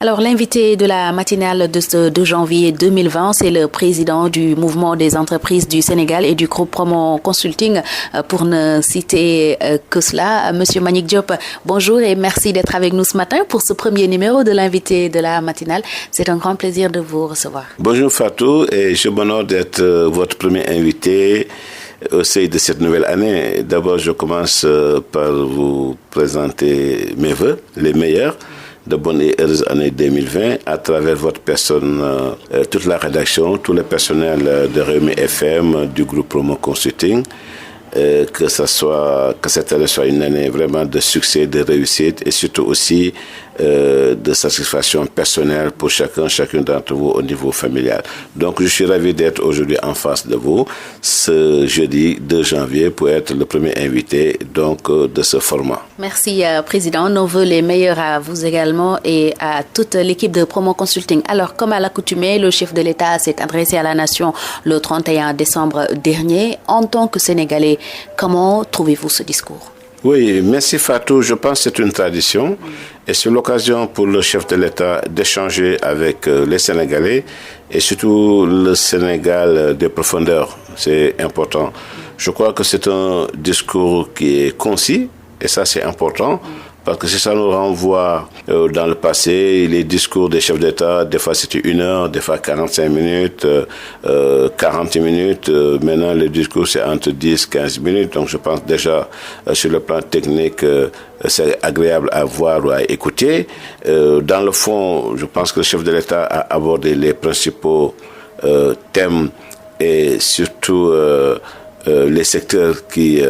Alors, l'invité de la matinale de ce 2 janvier 2020, c'est le président du mouvement des entreprises du Sénégal et du groupe Promo Consulting, pour ne citer que cela. Monsieur Mbagnick Diop, bonjour et merci d'être avec nous ce matin pour ce premier numéro de l'invité de la matinale. C'est un grand plaisir de vous recevoir. Bonjour Fatou, et je m'honore d'être votre premier invité au sein de cette nouvelle année. D'abord, je commence par vous présenter mes vœux, les meilleurs, de bonne et heureuse année 2020 à travers votre personne, toute la rédaction, tout le personnel de Rewmi FM, du groupe Promo Consulting, que cette année soit une année vraiment de succès, de réussite et surtout aussi de satisfaction personnelle pour chacune d'entre vous au niveau familial. Donc je suis ravi d'être aujourd'hui en face de vous ce jeudi 2 janvier pour être le premier invité donc de ce format. Merci Président, nos vœux les meilleurs à vous également et à toute l'équipe de Promo Consulting. Alors comme à l'accoutumée, le chef de l'État s'est adressé à la nation le 31 décembre dernier. En tant que Sénégalais, comment trouvez-vous ce discours? Oui, merci Fatou. Je pense que c'est une tradition et c'est l'occasion pour le chef de l'État d'échanger avec les Sénégalais et surtout le Sénégal des profondeurs. C'est important. Je crois que c'est un discours qui est concis et ça c'est important. Parce que si ça nous renvoie dans le passé, les discours des chefs d'État, des fois c'était 1 heure, des fois 45 minutes, 40 minutes. Maintenant, le discours c'est entre 10 et 15 minutes. Donc je pense déjà sur le plan technique, c'est agréable à voir ou à écouter. Dans le fond, je pense que le chef de l'État a abordé les principaux thèmes et surtout les secteurs qui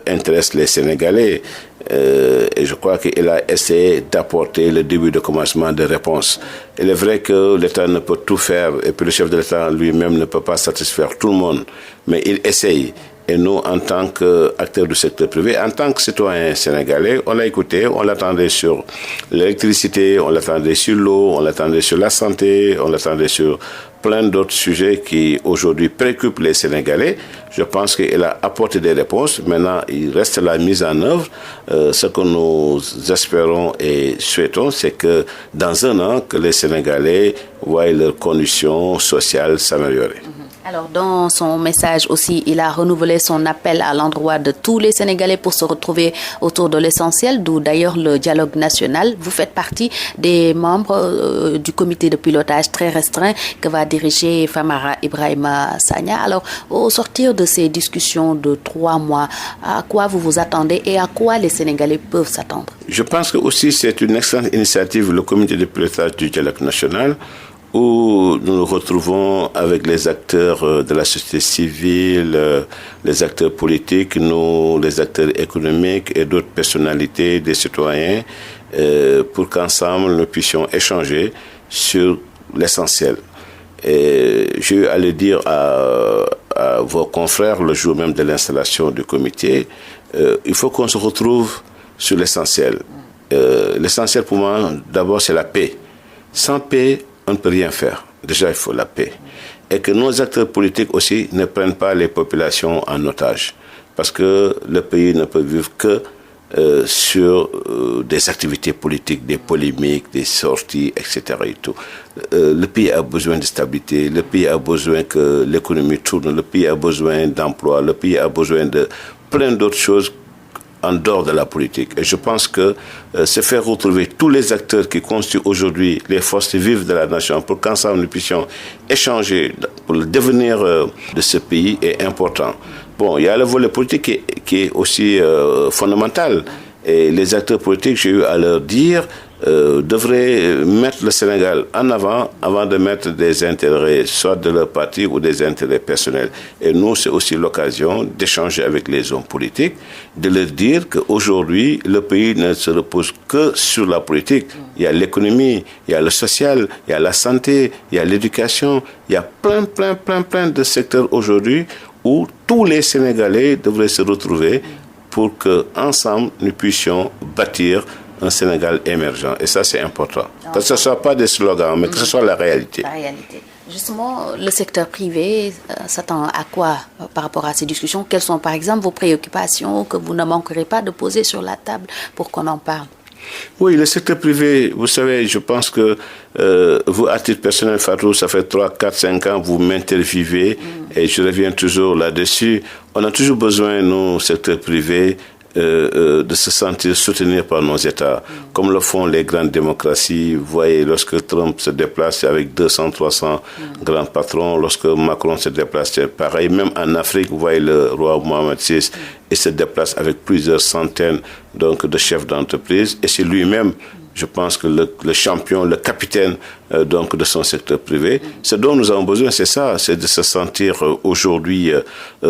intéressent les Sénégalais. Et je crois qu'il a essayé d'apporter le début de commencement de réponse. Il est vrai que l'État ne peut tout faire et puis le chef de l'État lui-même ne peut pas satisfaire tout le monde, mais il essaye. Et nous, en tant qu'acteurs du secteur privé, en tant que citoyens sénégalais, on l'a écouté, on l'attendait sur l'électricité, on l'attendait sur l'eau, on l'attendait sur la santé, on l'attendait sur plein d'autres sujets qui aujourd'hui préoccupent les Sénégalais. Je pense qu'il a apporté des réponses. Maintenant, il reste la mise en œuvre. Ce que nous espérons et souhaitons, c'est que dans 1 an, que les Sénégalais voient leurs conditions sociales s'améliorer. Alors, dans son message aussi, il a renouvelé son appel à l'endroit de tous les Sénégalais pour se retrouver autour de l'essentiel, d'où d'ailleurs le dialogue national. Vous faites partie des membres du comité de pilotage très restreint que va diriger Famara Ibrahima Sagna. Alors, au sortir de ces discussions de 3 mois, à quoi vous vous attendez et à quoi les Sénégalais peuvent s'attendre? Je pense que aussi c'est une excellente initiative, le comité de pilotage du dialogue national, où nous nous retrouvons avec les acteurs de la société civile, les acteurs politiques, nous, les acteurs économiques et d'autres personnalités, des citoyens, pour qu'ensemble nous puissions échanger sur l'essentiel. Et j'ai eu à le dire à vos confrères le jour même de l'installation du comité, il faut qu'on se retrouve sur l'essentiel. L'essentiel pour moi, d'abord, c'est la paix. Sans paix, on ne peut rien faire. Déjà, il faut la paix. Et que nos acteurs politiques aussi ne prennent pas les populations en otage. Parce que le pays ne peut vivre que sur des activités politiques, des polémiques, des sorties, etc. Et tout. Le pays a besoin de stabilité, le pays a besoin que l'économie tourne, le pays a besoin d'emploi, le pays a besoin de plein d'autres choses en dehors de la politique. Et je pense que se faire retrouver tous les acteurs qui constituent aujourd'hui les forces vives de la nation pour qu'ensemble nous puissions échanger pour le devenir de ce pays est important. Bon, il y a le volet politique qui est aussi fondamental. Et les acteurs politiques, j'ai eu à leur dire, devraient mettre le Sénégal en avant de mettre des intérêts, soit de leur parti ou des intérêts personnels. Et nous, c'est aussi l'occasion d'échanger avec les hommes politiques, de leur dire qu'aujourd'hui, le pays ne se repose que sur la politique. Il y a l'économie, il y a le social, il y a la santé, il y a l'éducation. Il y a plein de secteurs aujourd'hui où tous les Sénégalais devraient se retrouver pour qu'ensemble, nous puissions bâtir un Sénégal émergent. Et ça, c'est important. Que ce ne soit pas des slogans, mais que ce soit la réalité. La réalité. Justement, le secteur privé s'attend à quoi par rapport à ces discussions? Quelles sont, par exemple, vos préoccupations que vous ne manquerez pas de poser sur la table pour qu'on en parle? Oui, le secteur privé, vous savez, je pense que vous, à titre personnel, Fatou, ça fait 3, 4, 5 ans, vous m'interviewez et je reviens toujours là-dessus. On a toujours besoin, nous, secteur privé, de se sentir soutenir par nos États, comme le font les grandes démocraties. Vous voyez, lorsque Trump se déplace avec 200, 300 grands patrons, lorsque Macron se déplace, c'est pareil. Même en Afrique, vous voyez le roi Mohamed VI, il se déplace avec plusieurs centaines donc, de chefs d'entreprise, et c'est lui-même, je pense que le champion, le capitaine donc de son secteur privé. Ce dont nous avons besoin, c'est ça, c'est de se sentir aujourd'hui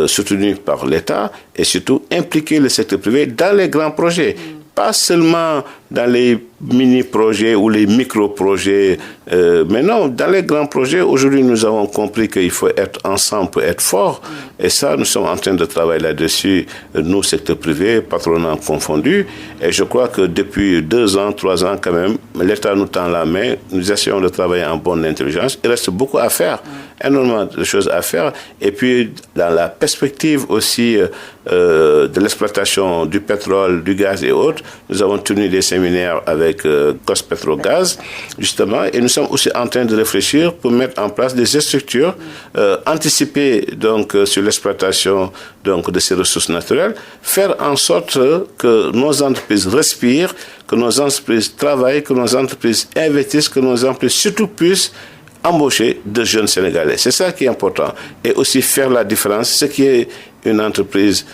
soutenu par l'État et surtout impliquer le secteur privé dans les grands projets. Pas seulement dans les mini-projets ou les micro-projets, mais non, dans les grands projets, aujourd'hui, nous avons compris qu'il faut être ensemble pour être fort. Et ça, nous sommes en train de travailler là-dessus, nous, secteur privé, patronat confondu. Et je crois que depuis 2 ans, 3 ans, quand même, l'État nous tend la main, nous essayons de travailler en bonne intelligence. Il reste beaucoup à faire, énormément de choses à faire. Et puis, dans la perspective aussi de l'exploitation du pétrole, du gaz et autres, nous avons tenu des séminaires avec Cospetrogaz, justement, et nous sommes aussi en train de réfléchir pour mettre en place des structures anticipées donc, sur l'exploitation donc, de ces ressources naturelles, faire en sorte que nos entreprises respirent, que nos entreprises travaillent, que nos entreprises investissent, que nos entreprises surtout puissent embaucher de jeunes Sénégalais. C'est ça qui est important. Et aussi faire la différence, ce qui est une entreprise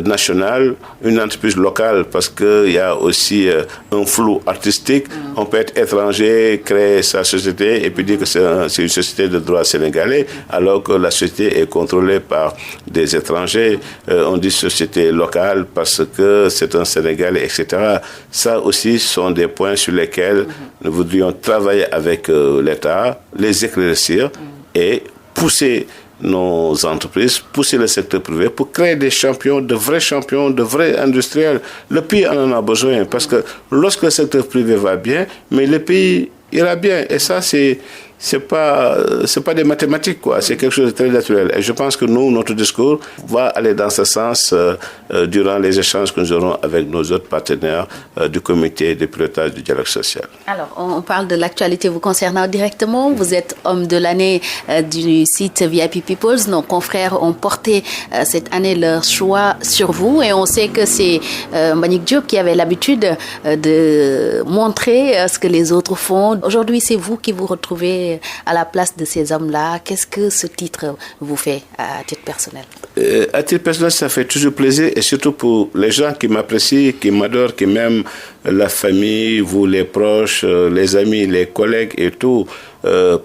nationale, une entreprise locale, parce qu'il y a aussi un flou artistique. On peut être étranger, créer sa société et puis dire que c'est une société de droit sénégalais, alors que la société est contrôlée par des étrangers. On dit société locale parce que c'est un Sénégalais, etc. Ça aussi sont des points sur lesquels nous voudrions travailler avec l'État, les éclaircir et pousser nos entreprises, pousser le secteur privé pour créer des champions, de vrais industriels. Le pays en a besoin parce que lorsque le secteur privé va bien, mais le pays ira bien. Et ça, c'est pas des mathématiques, quoi. C'est quelque chose de très naturel. Et je pense que nous, notre discours va aller dans ce sens durant les échanges que nous aurons avec nos autres partenaires du comité de pilotage du dialogue social. Alors, on parle de l'actualité vous concernant directement. Vous êtes homme de l'année du site VIP Peoples. Nos confrères ont porté cette année leur choix sur vous et on sait que c'est Mbagnick Diop qui avait l'habitude de montrer ce que les autres font. Aujourd'hui, c'est vous qui vous retrouvez à la place de ces hommes-là. Qu'est-ce que ce titre vous fait à titre personnel? À titre personnel, ça fait toujours plaisir et surtout pour les gens qui m'apprécient, qui m'adorent, qui m'aiment, la famille, vous les proches, les amis, les collègues et tout.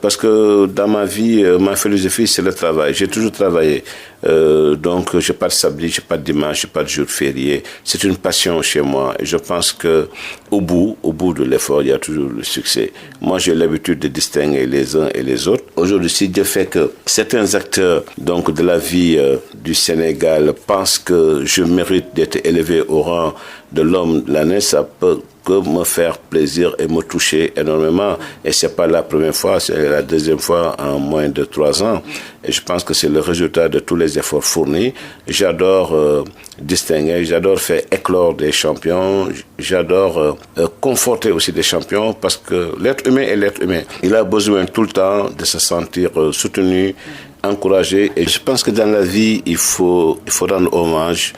Parce que dans ma vie, ma philosophie, c'est le travail. J'ai toujours travaillé. Donc, je n'ai pas de samedi, je n'ai pas de dimanche, je n'ai pas de jour férié. C'est une passion chez moi. Et je pense qu'au bout de l'effort, il y a toujours le succès. Moi, j'ai l'habitude de distinguer les uns et les autres. Aujourd'hui, si Dieu fait que certains acteurs donc, de la vie du Sénégal pensent que je mérite d'être élevé au rang de l'homme de l'année, ça peut que me faire plaisir et me toucher énormément. Et c'est pas la première fois, c'est la deuxième fois en moins de 3 ans. Et je pense que c'est le résultat de tous les efforts fournis. J'adore distinguer, j'adore faire éclore des champions, j'adore conforter aussi des champions parce que l'être humain est l'être humain. Il a besoin tout le temps de se sentir soutenu, encouragé. Et je pense que dans la vie, il faut rendre hommage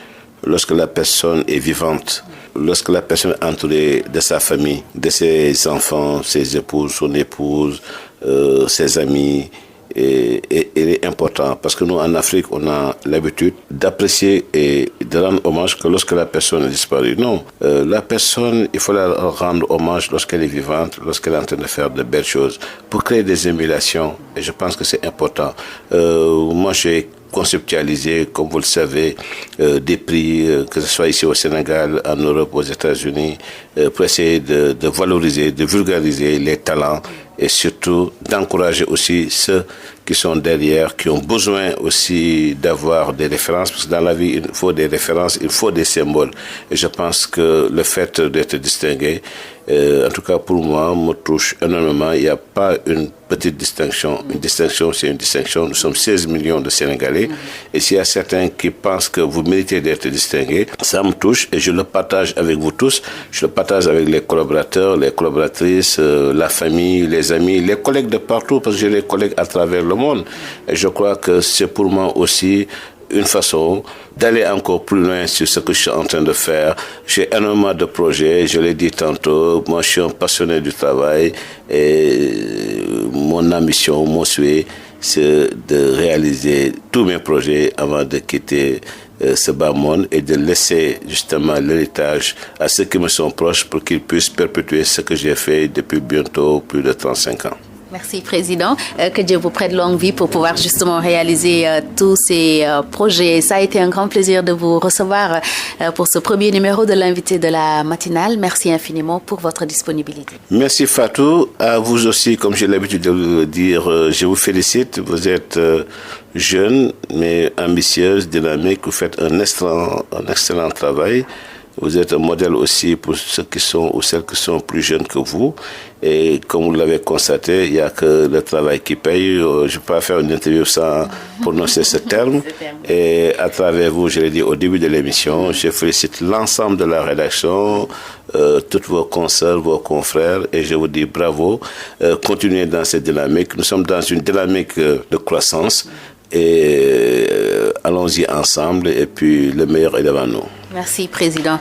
lorsque la personne est vivante, lorsque la personne est entourée de sa famille, de ses enfants, ses épouses, son épouse, ses amis, et il est important parce que nous, en Afrique, on a l'habitude d'apprécier et de rendre hommage que lorsque la personne est disparue. Non, la personne, il faut la rendre hommage lorsqu'elle est vivante, lorsqu'elle est en train de faire de belles choses, pour créer des émulations. Et je pense que c'est important. Moi, j'ai conceptualiser, comme vous le savez, des prix, que ce soit ici au Sénégal, en Europe, aux États-Unis, pour essayer de valoriser, de vulgariser les talents et surtout d'encourager aussi ceux qui sont derrière, qui ont besoin aussi d'avoir des références, parce que dans la vie, il faut des références, il faut des symboles. Et je pense que le fait d'être distingué en tout cas pour moi, me touche énormément. Il n'y a pas une petite distinction. Une distinction, c'est une distinction. Nous sommes 16 millions de Sénégalais. Et s'il y a certains qui pensent que vous méritez d'être distingués, ça me touche et je le partage avec vous tous. Je le partage avec les collaborateurs, les collaboratrices, la famille, les amis, les collègues de partout, parce que j'ai des collègues à travers le monde. Et je crois que c'est pour moi aussi une façon d'aller encore plus loin sur ce que je suis en train de faire. J'ai énormément de projets, je l'ai dit tantôt, moi je suis un passionné du travail et mon ambition, mon souhait, c'est de réaliser tous mes projets avant de quitter ce bas monde et de laisser justement l'héritage à ceux qui me sont proches pour qu'ils puissent perpétuer ce que j'ai fait depuis bientôt plus de 35 ans. Merci, Président. Que Dieu vous prête longue vie pour pouvoir justement réaliser tous ces projets. Ça a été un grand plaisir de vous recevoir pour ce premier numéro de l'invité de la matinale. Merci infiniment pour votre disponibilité. Merci Fatou. À vous aussi, comme j'ai l'habitude de le dire, je vous félicite. Vous êtes jeune, mais ambitieuse, dynamique. Vous faites un excellent travail. Vous êtes un modèle aussi pour ceux qui sont ou celles qui sont plus jeunes que vous. Et comme vous l'avez constaté, il n'y a que le travail qui paye. Je ne peux pas faire une interview sans prononcer ce terme. Et à travers vous, je l'ai dit au début de l'émission, je félicite l'ensemble de la rédaction, toutes vos consoeurs, vos confrères, et je vous dis bravo. Continuez dans cette dynamique. Nous sommes dans une dynamique de croissance. Et allons-y ensemble, et puis le meilleur est devant nous. Merci, Président.